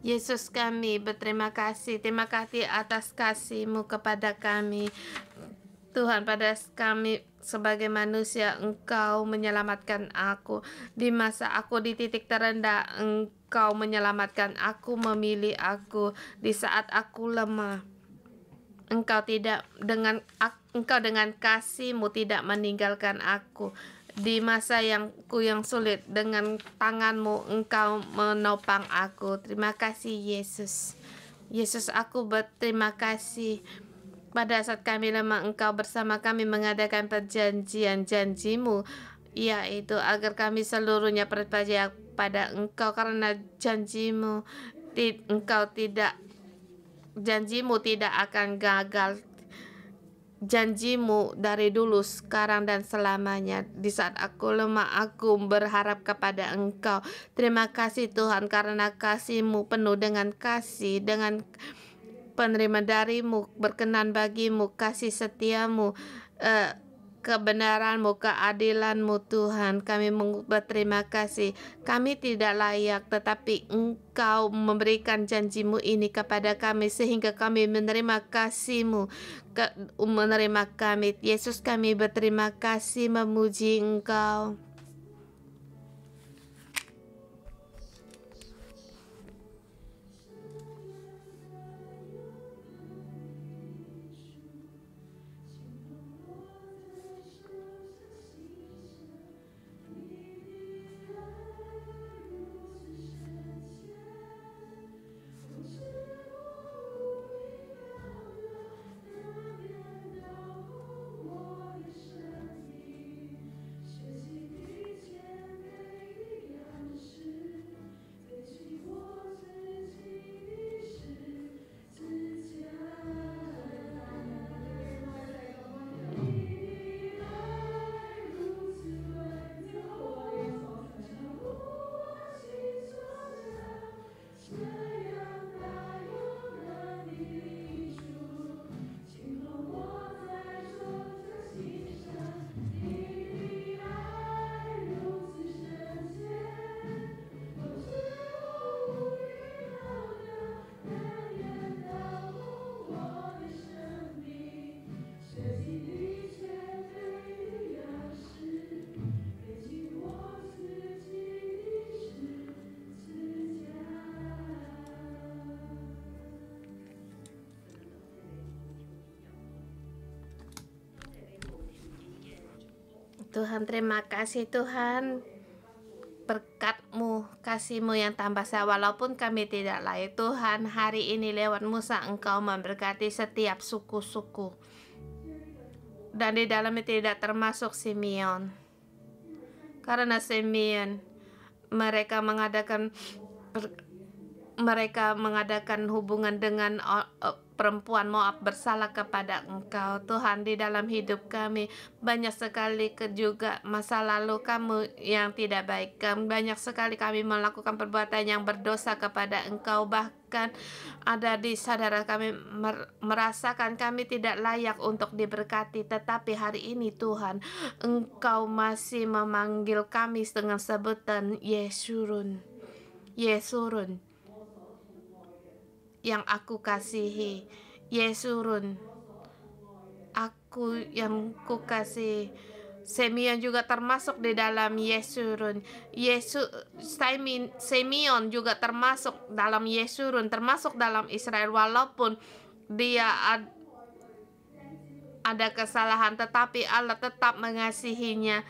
Yesus, kami berterima kasih. Terima kasih atas kasih-Mu kepada kami. Tuhan, pada kami sebagai manusia, Engkau menyelamatkan aku. Di masa aku di titik terendah, Engkau menyelamatkan aku, memilih aku. Di saat aku lemah, Engkau dengan kasih-Mu tidak meninggalkan aku. Di masa yang sulit, dengan tangan-Mu Engkau menopang aku. Terima kasih Yesus. Yesus, aku berterima kasih. Pada saat kami lemah, Engkau bersama kami mengadakan perjanjian, janji-Mu, yaitu agar kami seluruhnya percaya pada Engkau, karena janji-Mu tidak akan gagal. Janji-Mu dari dulu, sekarang, dan selamanya. Di saat aku lemah, aku berharap kepada Engkau. Terima kasih Tuhan, karena kasih-Mu penuh dengan kasih, dengan penerima dari-Mu, berkenan bagi-Mu, kasih setia-Mu, kebenaran-Mu, keadilan-Mu. Tuhan, kami berterima kasih. Kami tidak layak, tetapi Engkau memberikan janji-Mu ini kepada kami, sehingga kami menerima kasih-Mu, menerima kami. Yesus, kami berterima kasih, memuji Engkau. Tuhan, terima kasih Tuhan. Berkat-Mu, kasih-Mu yang tanpa saya, walaupun kami tidak layak Tuhan, hari ini lewat Musa Engkau memberkati setiap suku-suku, dan di dalamnya tidak termasuk Simeon, karena Simeon mereka mengadakan hubungan dengan perempuan Moab bersalah kepada Engkau. Tuhan, di dalam hidup kami banyak sekali juga masa lalu kami yang tidak baik. Banyak sekali kami melakukan perbuatan yang berdosa kepada Engkau. Bahkan ada di saudara kami merasakan kami tidak layak untuk diberkati. Tetapi hari ini Tuhan, Engkau masih memanggil kami dengan sebutan Yesurun. Yesurun, yang aku kasihi. Yesurun, aku yang ku kasih. Simeon juga termasuk di dalam Yesurun. Simeon juga termasuk dalam Yesurun, termasuk dalam Israel, walaupun dia ada kesalahan, tetapi Allah tetap mengasihinya.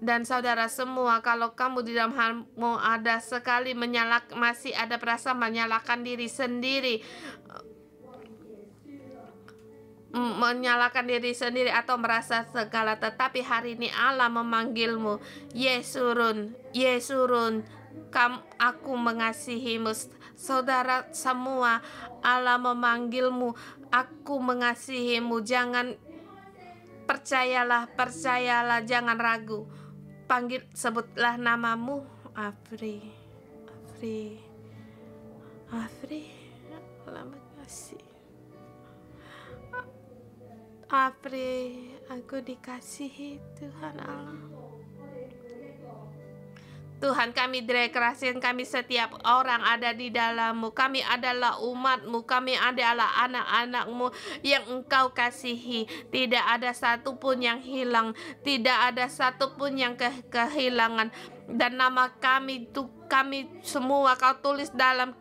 Dan saudara semua, kalau kamu di dalam hatimu ada sekali masih ada perasaan menyalahkan diri sendiri, atau merasa segala, tetapi hari ini Allah memanggilmu, Yesurun, Yesurun, aku mengasihimu. Saudara semua, Allah memanggilmu, aku mengasihimu. Jangan percayalah, jangan ragu. Sebutlah namamu, Afri. Allah makasih. Afri, aku dikasihi Tuhan Allah. Tuhan, kami deklarasikan kami setiap orang ada di dalam-Mu. Kami adalah umat-Mu, kami adalah anak-anak-Mu yang Engkau kasihi. Tidak ada satupun yang hilang, tidak ada satupun yang kehilangan. Dan nama kami semua Kau tulis dalam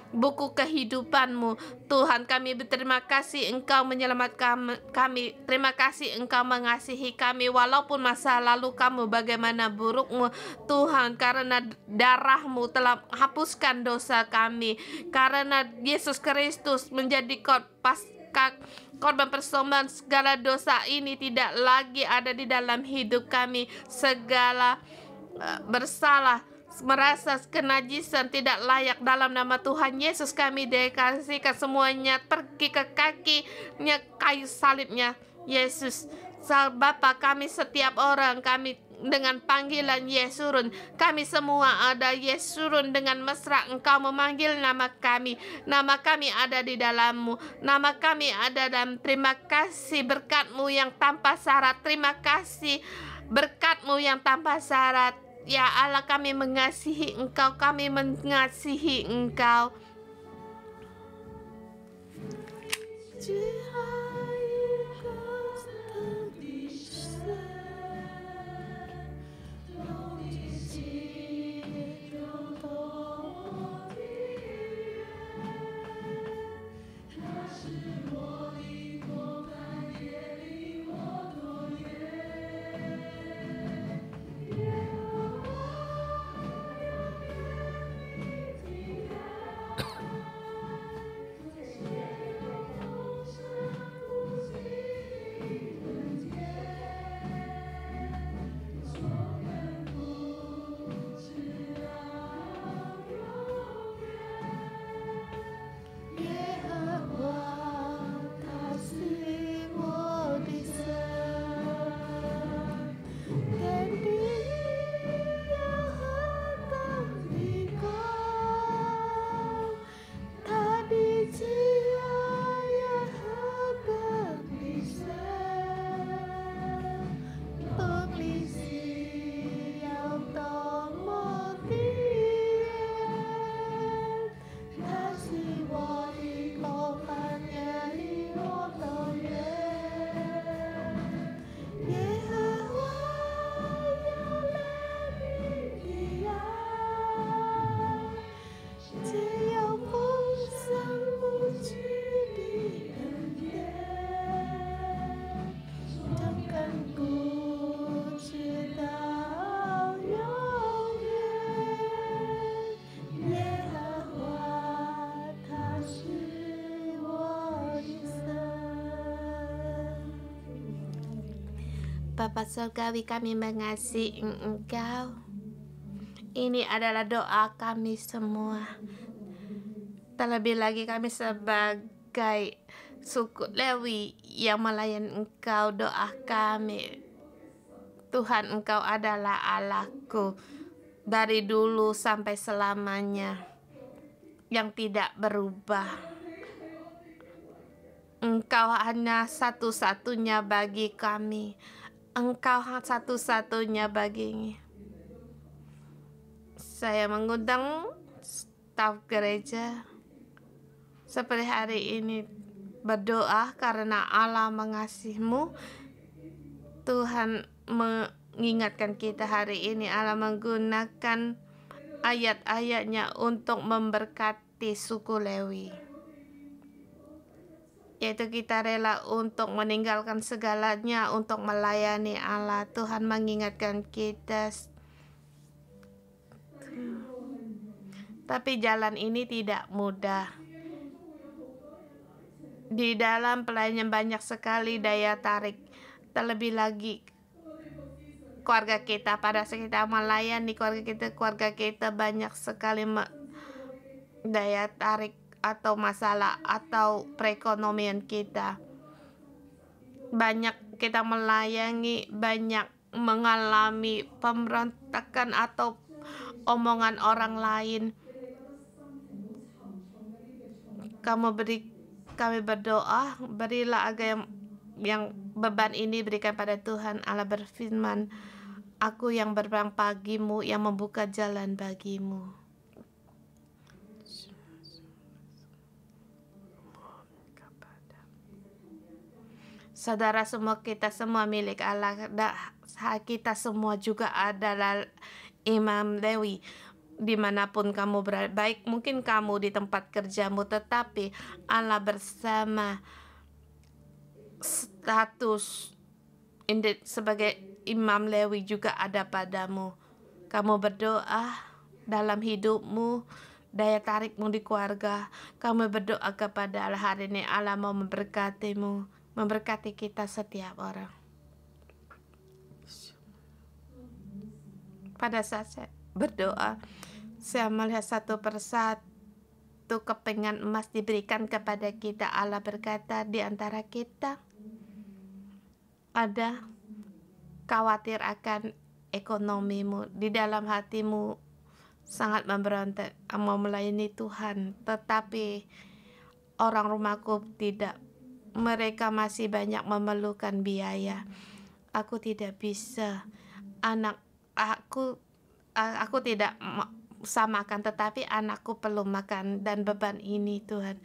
buku kehidupan-Mu. Tuhan, kami berterima kasih Engkau menyelamatkan kami. Terima kasih Engkau mengasihi kami walaupun masa lalu kami bagaimana burukmu. Tuhan, karena darah-Mu telah hapuskan dosa kami. Karena Yesus Kristus menjadi korban persembahan, segala dosa ini tidak lagi ada di dalam hidup kami. Segala bersalah, merasa kenajisan, tidak layak, dalam nama Tuhan Yesus kami deklarasikan semuanya pergi ke kakinya kayu salibnya Yesus. Bapa, kami setiap orang, kami dengan panggilan Yesurun, kami semua ada Yesurun, dengan mesra Engkau memanggil nama kami ada di dalam-Mu, nama kami ada dalam. Terima kasih berkat-Mu yang tanpa syarat, terima kasih berkat-Mu yang tanpa syarat. Ya Allah, kami mengasihi Engkau, kami mengasihi Engkau. Bapa Surgawi, kami mengasihi Engkau. Ini adalah doa kami semua. Terlebih lagi kami sebagai suku Lewi yang melayani Engkau, doa kami, Tuhan, Engkau adalah Allahku dari dulu sampai selamanya, yang tidak berubah. Engkau hanya satu-satunya bagi kami. Engkau satu-satunya baginya. Saya mengundang staf gereja seperti hari ini berdoa karena Allah mengasihimu. Tuhan mengingatkan kita hari ini, Allah menggunakan ayat-ayatnya untuk memberkati suku Lewi, yaitu kita rela untuk meninggalkan segalanya untuk melayani Allah. Tuhan mengingatkan kita, tapi jalan ini tidak mudah. Di dalam pelayanan banyak sekali daya tarik. Terlebih lagi keluarga kita, pada saat kita melayani keluarga kita banyak sekali daya tarik atau masalah atau perekonomian kita. Banyak kita melayani, banyak mengalami pemberontakan atau omongan orang lain. Kami berdoa, berilah agar yang beban ini berikan pada Tuhan. Allah berfirman, Aku yang berperang bagimu, yang membuka jalan bagimu. Saudara semua, kita semua milik Allah. Kita semua juga adalah imam Lewi. Dimanapun kamu berada, baik mungkin kamu di tempat kerjamu, tetapi Allah bersama status sebagai imam Lewi juga ada padamu. Kamu berdoa dalam hidupmu, daya tarikmu di keluarga. Kamu berdoa kepada Allah hari ini, Allah mau memberkatimu, memberkati kita setiap orang. Pada saat saya berdoa, saya melihat satu persatu kepingan emas diberikan kepada kita. Allah berkata, di antara kita ada khawatir akan ekonomimu, di dalam hatimu sangat memberontak mau melayani Tuhan, tetapi orang rumahku tidak, mereka masih banyak memerlukan biaya. Aku tidak bisa, aku tidak samakan, tetapi anakku perlu makan dan beban ini Tuhan.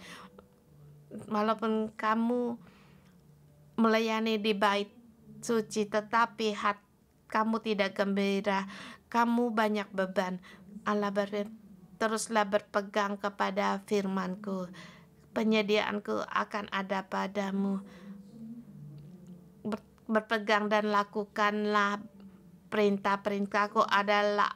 Walaupun kamu melayani di bait suci, tetapi kamu tidak gembira, kamu banyak beban. Allah teruslah berpegang kepada firman-Ku, penyediaan-Ku akan ada padamu. Berpegang dan lakukanlah perintah-perintahku adalah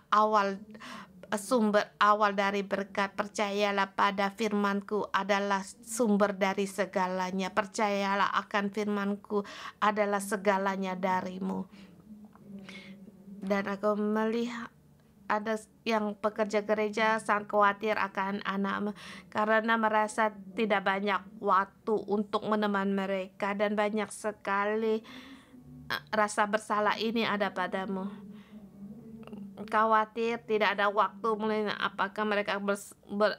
sumber awal dari berkat. Percayalah pada firman-Ku adalah sumber dari segalanya. Percayalah akan firman-Ku adalah segalanya darimu. Dan aku melihat ada yang pekerja gereja sangat khawatir akan anak karena merasa tidak banyak waktu untuk menemani mereka, dan banyak sekali rasa bersalah ini ada padamu. Khawatir tidak ada waktu, apakah mereka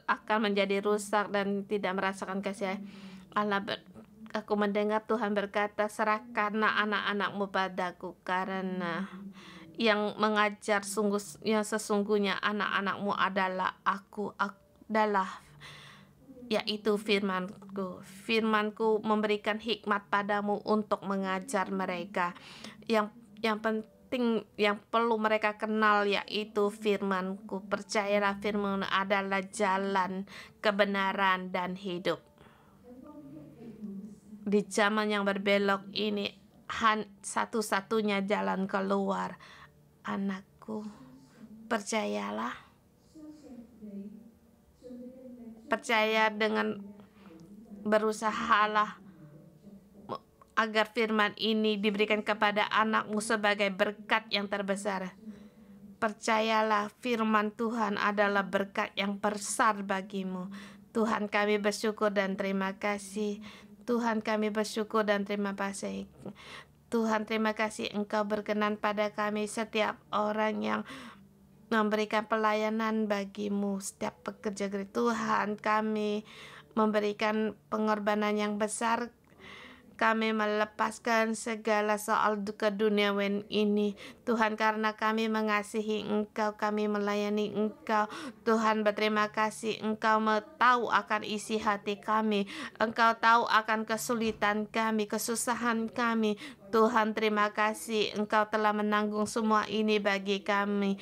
akan menjadi rusak dan tidak merasakan kasih Allah. Aku mendengar Tuhan berkata, serahkanlah anak-anakmu padaku, karena yang mengajar yang sesungguhnya anak-anakmu adalah aku adalah, yaitu firman-Ku. Firman-Ku memberikan hikmat padamu untuk mengajar mereka. Yang penting, yang perlu mereka kenal yaitu firman-Ku. Percayalah firman adalah jalan kebenaran dan hidup. Di zaman yang berbelok ini, satu-satunya jalan keluar. Anakku, percayalah. Percaya dengan berusahalah agar firman ini diberikan kepada anak-Mu sebagai berkat yang terbesar. Percayalah firman Tuhan adalah berkat yang besar bagimu. Tuhan, kami bersyukur dan terima kasih. Tuhan, kami bersyukur dan terima kasih. Tuhan, terima kasih Engkau berkenan pada kami, setiap orang yang memberikan pelayanan bagimu, setiap pekerja gereja. Tuhan, kami memberikan pengorbanan yang besar. Kami melepaskan segala soal keduniawian ini. Tuhan, karena kami mengasihi Engkau, kami melayani Engkau. Tuhan, berterima kasih Engkau tahu akan isi hati kami. Engkau tahu akan kesulitan kami, kesusahan kami. Tuhan, terima kasih Engkau telah menanggung semua ini bagi kami.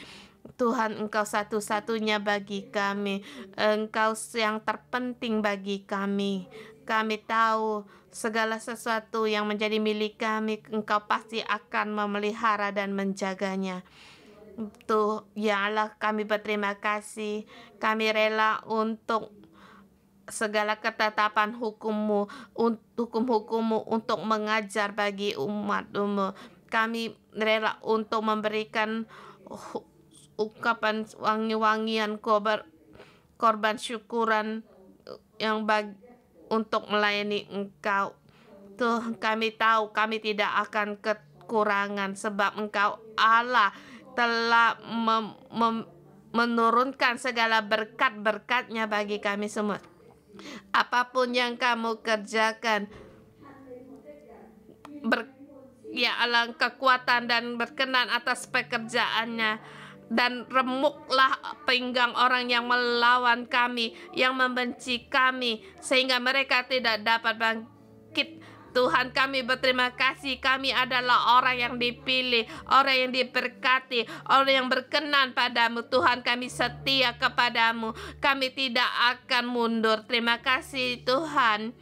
Tuhan, Engkau satu-satunya bagi kami. Engkau yang terpenting bagi kami. Kami tahu segala sesuatu yang menjadi milik kami, Engkau pasti akan memelihara dan menjaganya. Tuh, ya Allah, kami berterima kasih. Kami rela untuk segala ketetapan hukum-Mu, hukum-hukum-Mu untuk mengajar bagi umat-Mu. Kami rela untuk memberikan ungkapan wangi-wangian korban syukuran yang untuk melayani Engkau. Tuh, kami tahu kami tidak akan kekurangan sebab Engkau Allah telah menurunkan segala berkat-berkat-Nya bagi kami semua. Apapun yang kamu kerjakan, ya Allah, kekuatan dan berkenan atas pekerjaannya. Dan remuklah pinggang orang yang melawan kami, yang membenci kami, sehingga mereka tidak dapat bangkit. Tuhan, kami berterima kasih. Kami adalah orang yang dipilih, orang yang diberkati, orang yang berkenan padamu. Tuhan, kami setia kepadamu. Kami tidak akan mundur. Terima kasih Tuhan.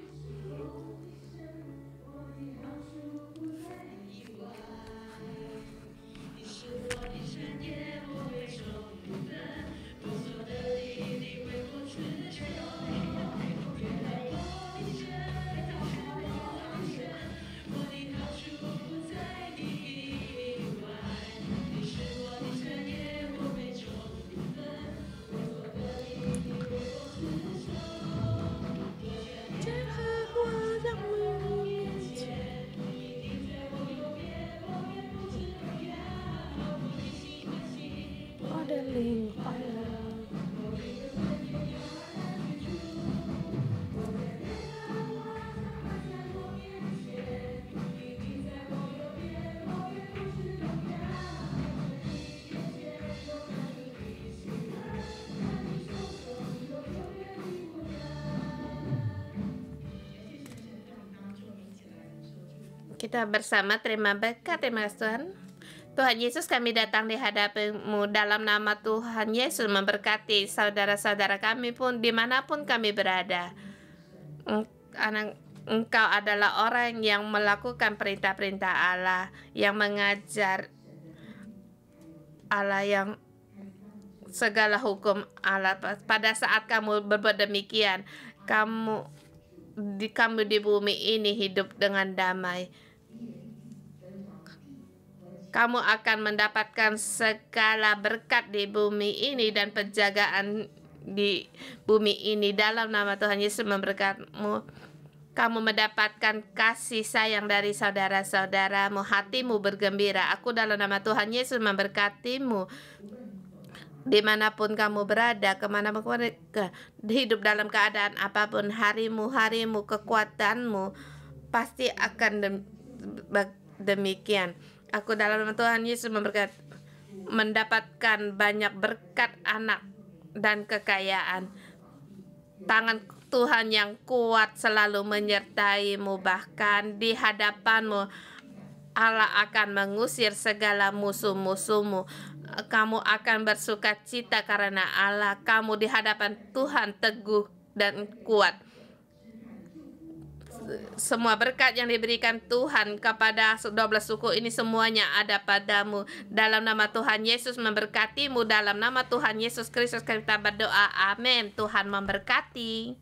Kita bersama terima berkat. Terima kasih Tuhan. Tuhan Yesus, kami datang di hadapan-Mu dalam nama Tuhan Yesus, memberkati saudara-saudara kami pun dimanapun kami berada. Engkau adalah orang yang melakukan perintah-perintah Allah, yang mengajar Allah, yang segala hukum Allah. Pada saat kamu berbuat demikian, kamu di bumi ini hidup dengan damai. Kamu akan mendapatkan segala berkat di bumi ini dan penjagaan di bumi ini. Dalam nama Tuhan Yesus memberkatmu. Kamu mendapatkan kasih sayang dari saudara-saudaramu. Hatimu bergembira. Aku dalam nama Tuhan Yesus memberkatimu. Dimanapun kamu berada, kemanapun kamu hidup dalam keadaan apapun, harimu, kekuatanmu pasti akan demikian. Aku dalam nama Tuhan Yesus mendapatkan banyak berkat, anak, dan kekayaan. Tangan Tuhan yang kuat selalu menyertai-Mu, bahkan di hadapan-Mu Allah akan mengusir segala musuh-musuh-Mu. Kamu akan bersuka cita karena Allah. Kamu di hadapan Tuhan teguh dan kuat. Semua berkat yang diberikan Tuhan kepada 12 suku ini semuanya ada padamu. Dalam nama Tuhan Yesus memberkatimu. Dalam nama Tuhan Yesus Kristus kita berdoa. Amin. Tuhan memberkati.